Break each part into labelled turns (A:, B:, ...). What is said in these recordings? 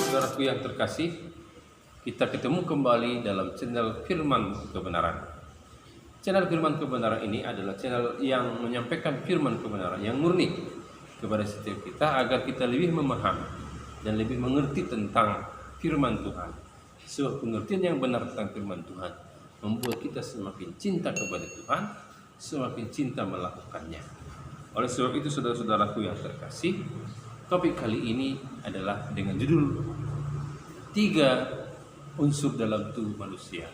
A: Saudaraku yang terkasih, kita ketemu kembali dalam channel Firman Kebenaran. Channel Firman Kebenaran ini adalah channel yang menyampaikan firman kebenaran yang murni kepada setiap kita agar kita lebih memahami dan lebih mengerti tentang firman Tuhan. Sebab pengertian yang benar tentang firman Tuhan membuat kita semakin cinta kepada Tuhan, semakin cinta melakukannya. Oleh sebab itu, saudara-saudaraku yang terkasih, topik kali ini adalah dengan judul 3 unsur dalam tubuh manusia.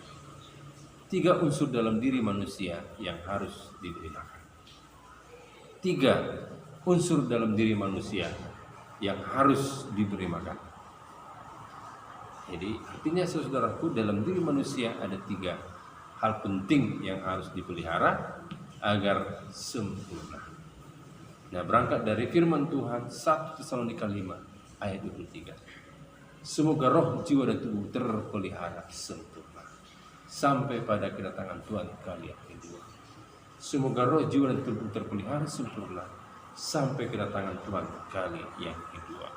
A: 3 unsur dalam diri manusia yang harus diberi makan. 3 unsur dalam diri manusia yang harus diberi makan. Jadi artinya, saudaraku, dalam diri manusia ada 3 hal penting yang harus dipelihara agar sempurna. Nah, berangkat dari firman Tuhan 1 Tesalonika 5 ayat 23. Semoga roh, jiwa, dan tubuh terpelihara sempurna sampai pada kedatangan Tuhan kali yang kedua. Semoga roh, jiwa, dan tubuh terpelihara sempurna sampai kedatangan Tuhan kali yang kedua.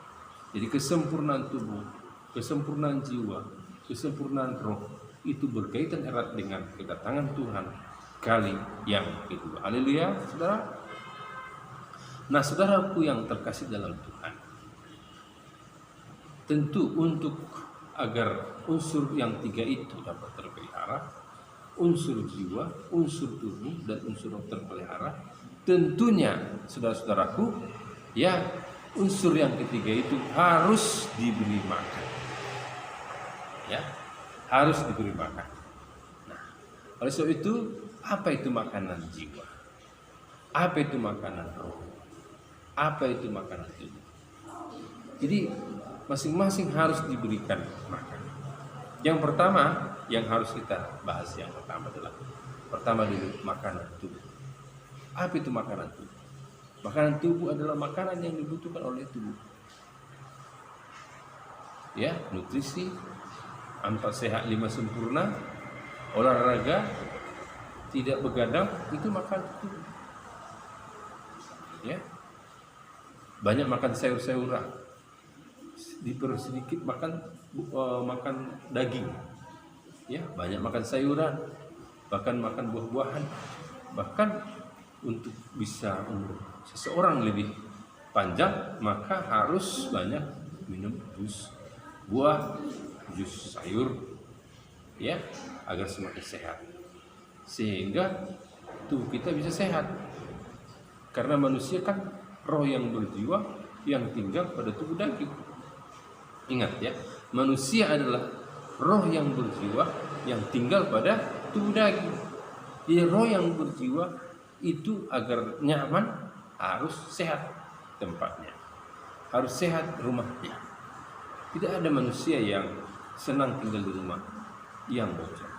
A: Jadi kesempurnaan tubuh, kesempurnaan jiwa, kesempurnaan roh itu berkaitan erat dengan kedatangan Tuhan kali yang kedua. Haleluya, saudara. Nah, saudaraku yang terkasih dalam Tuhan, tentu untuk agar unsur yang 3 itu dapat terpelihara, unsur jiwa, unsur tubuh, dan unsur roh terpelihara, tentunya saudara-saudaraku, ya, unsur yang ketiga itu harus diberi makan. Ya, harus diberi makan. Nah, oleh sebab itu, apa itu makanan jiwa? Apa itu makanan roh? Apa itu makanan tubuh? Jadi masing-masing harus diberikan makan. Yang pertama yang harus kita bahas, yang pertama adalah dulu makanan tubuh. Apa itu makanan tubuh? Makanan tubuh adalah makanan yang dibutuhkan oleh tubuh. Ya, nutrisi, 4 sehat 5 sempurna, olahraga, tidak begadang, itu makanan tubuh. Ya, banyak makan sayur-sayuran, dipersedikit makan daging, ya, banyak makan sayuran, bahkan makan buah-buahan. Bahkan untuk bisa umur seseorang lebih panjang, maka harus banyak minum jus buah, jus sayur, ya, agar semakin sehat, sehingga tubuh kita bisa sehat. Karena manusia kan roh yang berjiwa yang tinggal pada tubuh daging. Ingat ya, manusia adalah roh yang berjiwa yang tinggal pada tubuh daging. Jadi roh yang berjiwa itu agar nyaman harus sehat tempatnya, harus sehat rumahnya. Tidak ada manusia yang senang tinggal di rumah yang bocor,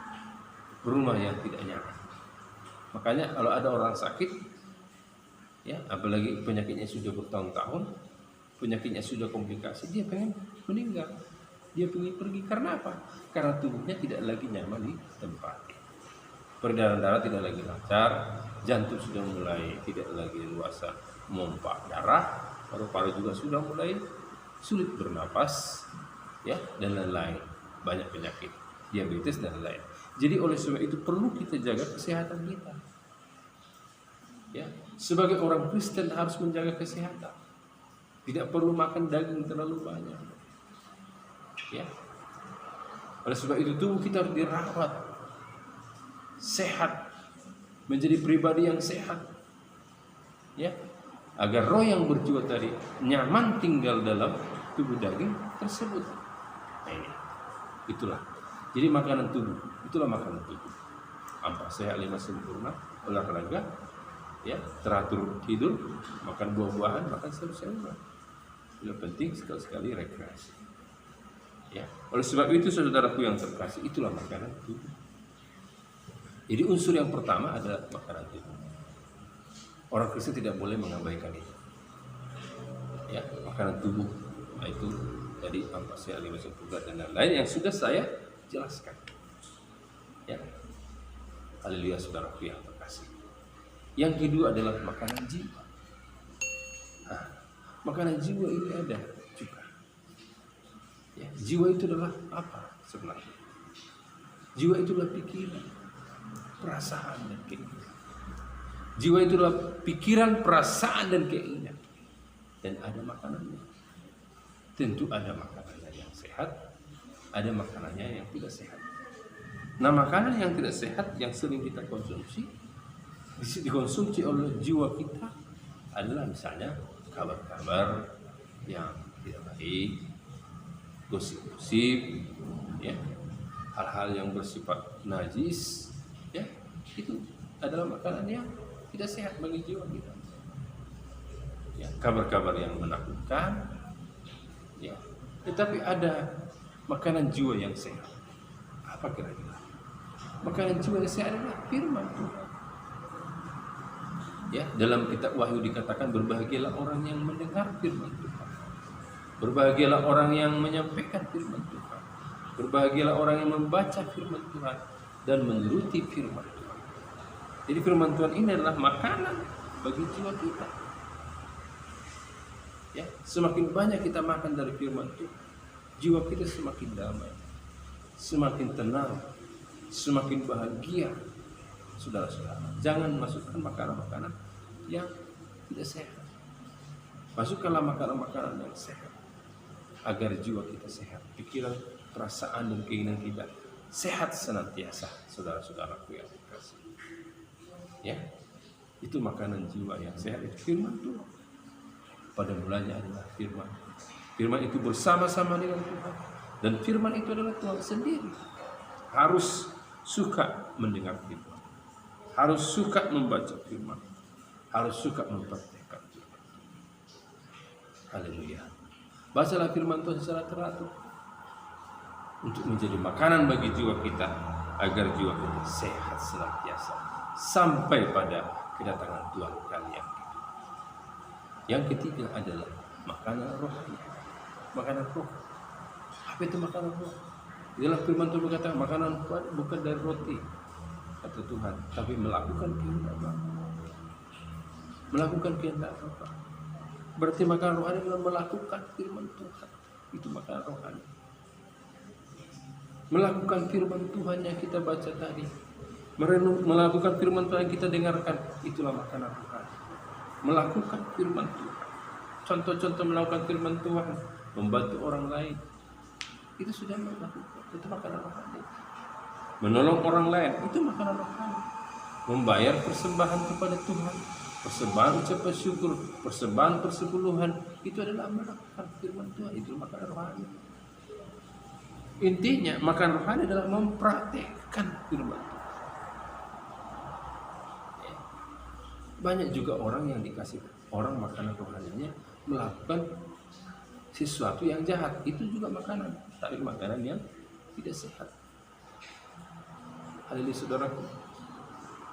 A: rumah yang tidak nyaman. Makanya kalau ada orang sakit, ya, apalagi penyakitnya sudah bertahun-tahun, penyakitnya sudah komplikasi, dia pengen meninggal, dia pengen pergi. Karena apa? Karena tubuhnya tidak lagi nyaman di tempat. Peredaran darah tidak lagi lancar, jantung sudah mulai tidak lagi luasa memompa darah, paru-paru juga sudah mulai sulit bernapas, ya, dan lain-lain. Banyak penyakit, diabetes dan lain-lain. Jadi oleh sebab itu perlu kita jaga kesehatan kita. Ya, sebagai orang Kristen harus menjaga kesehatan. Tidak perlu makan daging terlalu banyak. Ya. Oleh sebab itu tubuh kita harus dirawat sehat, menjadi pribadi yang sehat. Ya. Agar roh yang berjiwa tadi nyaman tinggal dalam tubuh daging tersebut. Nah, ini. Itulah. Jadi makanan tubuh, itulah makanan tubuh. 4 sehat 5 sempurna, olahraga, ya, teratur tidur, makan buah-buahan, makan sayur-sayuran. Yang penting sekali-sekali rekreasi. Ya, oleh sebab itu saudaraku yang terkasih, itulah makanan tubuh. Jadi unsur yang pertama adalah makanan tubuh. Orang Kristen tidak boleh mengabaikan itu. Ya, makanan tubuh, yaitu tadi 4 sehat 5 sempurna dan lain-lain yang sudah saya jelaskan. Ya. Haleluya saudaraku yang terkasih. Yang kedua adalah makanan jiwa. Nah, makanan jiwa ini ada juga. Ya, jiwa itu adalah apa sebenarnya? Jiwa itu adalah pikiran, perasaan, dan keinginan. Jiwa itu adalah pikiran, perasaan, dan keinginan. Dan ada makanannya. Tentu ada makanannya yang sehat, ada makanannya yang tidak sehat. Nah, makanan yang tidak sehat yang sering kita konsumsi, dikonsumsi oleh jiwa kita adalah misalnya kabar-kabar yang tidak baik, gosip-gosip, ya, hal-hal yang bersifat najis, ya, itu adalah makanan yang tidak sehat bagi jiwa kita. Ya, kabar-kabar yang menakutkan, ya. Tetapi ada makanan jiwa yang sehat. Apa kira-kira? Makanan jiwa yang sehat adalah firman Tuhan. Ya, dalam kitab Wahyu dikatakan berbahagialah orang yang mendengar firman Tuhan. Berbahagialah orang yang menyampaikan firman Tuhan. Berbahagialah orang yang membaca firman Tuhan dan menuruti firman Tuhan. Jadi firman Tuhan ini adalah makanan bagi jiwa kita. Ya, semakin banyak kita makan dari firman Tuhan, jiwa kita semakin damai, semakin tenang, semakin bahagia. Saudara-saudara, jangan masukkan makanan-makanan yang tidak sehat. Masukkanlah makanan-makanan yang sehat agar jiwa kita sehat, pikiran, perasaan, dan keinginan kita sehat senantiasa. Saudara-saudaraku yang dikasihi, ya, itu makanan jiwa yang sehat, itu firman Tuhan. Pada mulanya adalah firman. Firman itu bersama-sama dengan Tuhan, dan firman itu adalah Tuhan sendiri. Harus suka mendengar firman, harus suka membaca firman, harus suka mempraktikkan firman. Haleluya. Bacalah firman Tuhan secara teratur untuk menjadi makanan bagi jiwa kita, agar jiwa kita sehat senantiasa sampai pada kedatangan Tuhan kali yang kedua. Yang ketiga adalah makanan rohani. Makanan roh. Apa itu makanan roh? Dalam firman Tuhan berkata, makanan bukan dari roti, kata Tuhan, tapi melakukan kehendak Bapa. Melakukan kehendak Bapa. Berarti makanan rohani adalah melakukan firman Tuhan. Itu makanan rohani. Melakukan firman Tuhan yang kita baca tadi, melakukan firman Tuhan yang kita dengarkan, itulah makanan rohani. Melakukan firman Tuhan. Contoh-contoh melakukan firman Tuhan, membantu orang lain, itu sudah melakukan, itu makanan rohani. Menolong orang lain, itu makanan rohani. Membayar persembahan kepada Tuhan, persembahan ucapan syukur, persembahan persepuluhan, itu adalah melakukan firman Tuhan, itu makanan rohani. Intinya makanan rohani adalah mempraktikkan firman Tuhan. Banyak juga orang yang dikasih orang makanan rohaninya melakukan sesuatu yang jahat, itu juga makanan, tapi makanan yang tidak sehat. Haleluya saudaraku.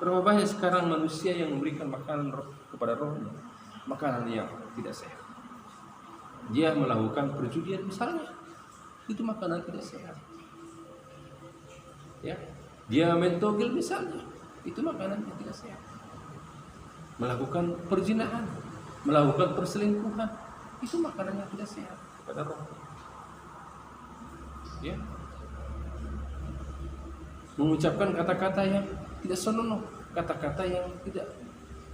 A: Berapa banyak sekarang manusia yang memberikan makanan roh kepada rohnya, makanan yang tidak sehat. Dia melakukan perjudian misalnya, itu makanan tidak sehat. Ya, dia main togel misalnya, itu makanan yang tidak sehat. Melakukan perzinahan, melakukan perselingkuhan, itu makanan yang tidak sehat kepada roh. Ya, mengucapkan kata-kata yang tidak senonoh, kata-kata yang tidak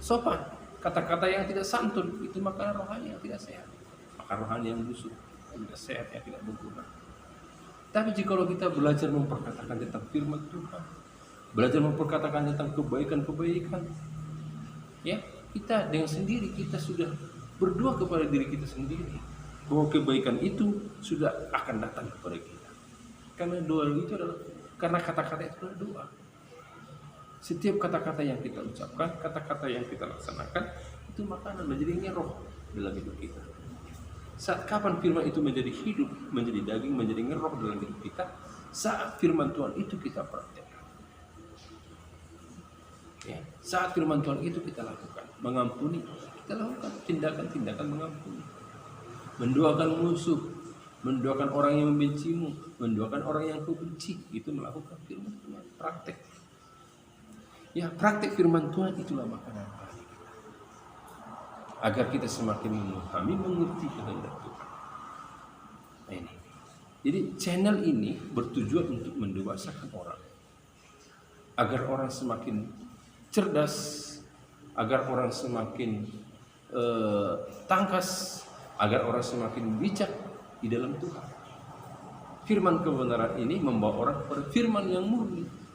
A: sopan, kata-kata yang tidak santun, itu makanan rohani yang tidak sehat, makanan rohani yang busuk, yang tidak sehat, yang tidak berguna. Tapi jikalau kita belajar memperkatakan tentang firman Tuhan, belajar memperkatakan tentang kebaikan-kebaikan, ya, kita dengan sendiri kita sudah berdoa kepada diri kita sendiri bahwa kebaikan itu sudah akan datang kepada kita. Karena doa itu adalah, karena kata-kata itu adalah doa. Setiap kata-kata yang kita ucapkan, kata-kata yang kita laksanakan, itu makanan menjadi ngeroh dalam hidup kita. Saat kapan firman itu menjadi hidup, menjadi daging, menjadi ngeroh dalam hidup kita? Saat firman Tuhan itu kita praktekkan. Ya, saat firman Tuhan itu kita lakukan, mengampuni, kita lakukan tindakan-tindakan mengampuni, mendoakan musuh, mendoakan orang yang membencimu, mendoakan orang yang kau benci, itu melakukan firman Tuhan, praktek. Ya, praktik firman Tuhan itulah makanan rohani kita. Agar kita semakin memahami, mengerti kehendak Tuhan. Nah, ini. Jadi channel ini bertujuan untuk mendewasakan orang. Agar orang semakin cerdas, agar orang semakin tangkas, agar orang semakin bijak di dalam Tuhan. Firman kebenaran ini membawa orang kepada firman yang murni.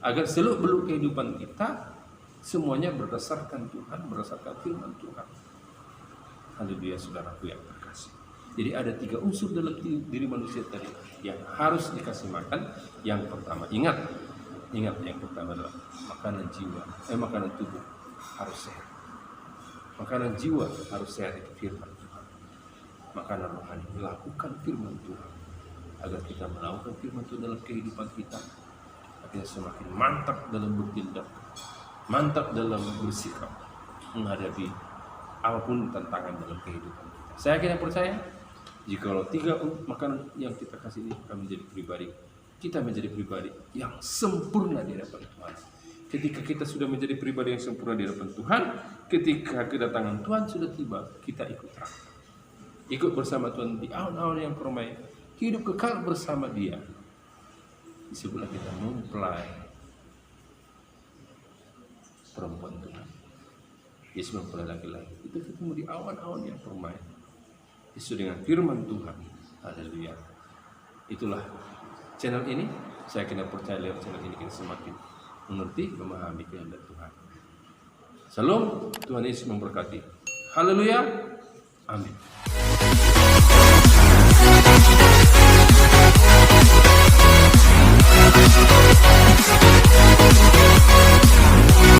A: Agar seluk-beluk kehidupan kita semuanya berdasarkan Tuhan, berdasarkan firman Tuhan. Haleluya, saudaraku yang terkasih. Jadi ada 3 unsur dalam diri manusia tadi yang harus dikasih makan. Yang pertama, ingat yang pertama adalah makanan jiwa, makanan tubuh harus sehat. Makanan jiwa harus sehat, itu firman Tuhan. Makanan rohani, melakukan firman Tuhan. Agar kita melakukan firman Tuhan dalam kehidupan kita, kita semakin mantap dalam bertindak, mantap dalam bersikap menghadapi apapun tantangan dalam kehidupan kita. Saya akhirnya percaya, jikalau 3 makanan yang kita kasih ini akan menjadi pribadi, kita menjadi pribadi yang sempurna di hadapan Tuhan. Ketika kita sudah menjadi pribadi yang sempurna di hadapan Tuhan, ketika kedatangan Tuhan sudah tiba, kita ikut terang, ikut bersama Tuhan di awan-awan yang permai, hidup kekal bersama Dia. Disebutlah kita mempelai perempuan Tuhan. Yesus mempelai laki-laki. Itu ketemu di awan-awan yang permai. Yesus dengan firman Tuhan. Haleluya. Itulah channel ini. Saya kena percaya lewat channel ini kita semakin mengerti, memahami kehendak Tuhan. Salam, Tuhan Yesus memberkati. Haleluya. Amin.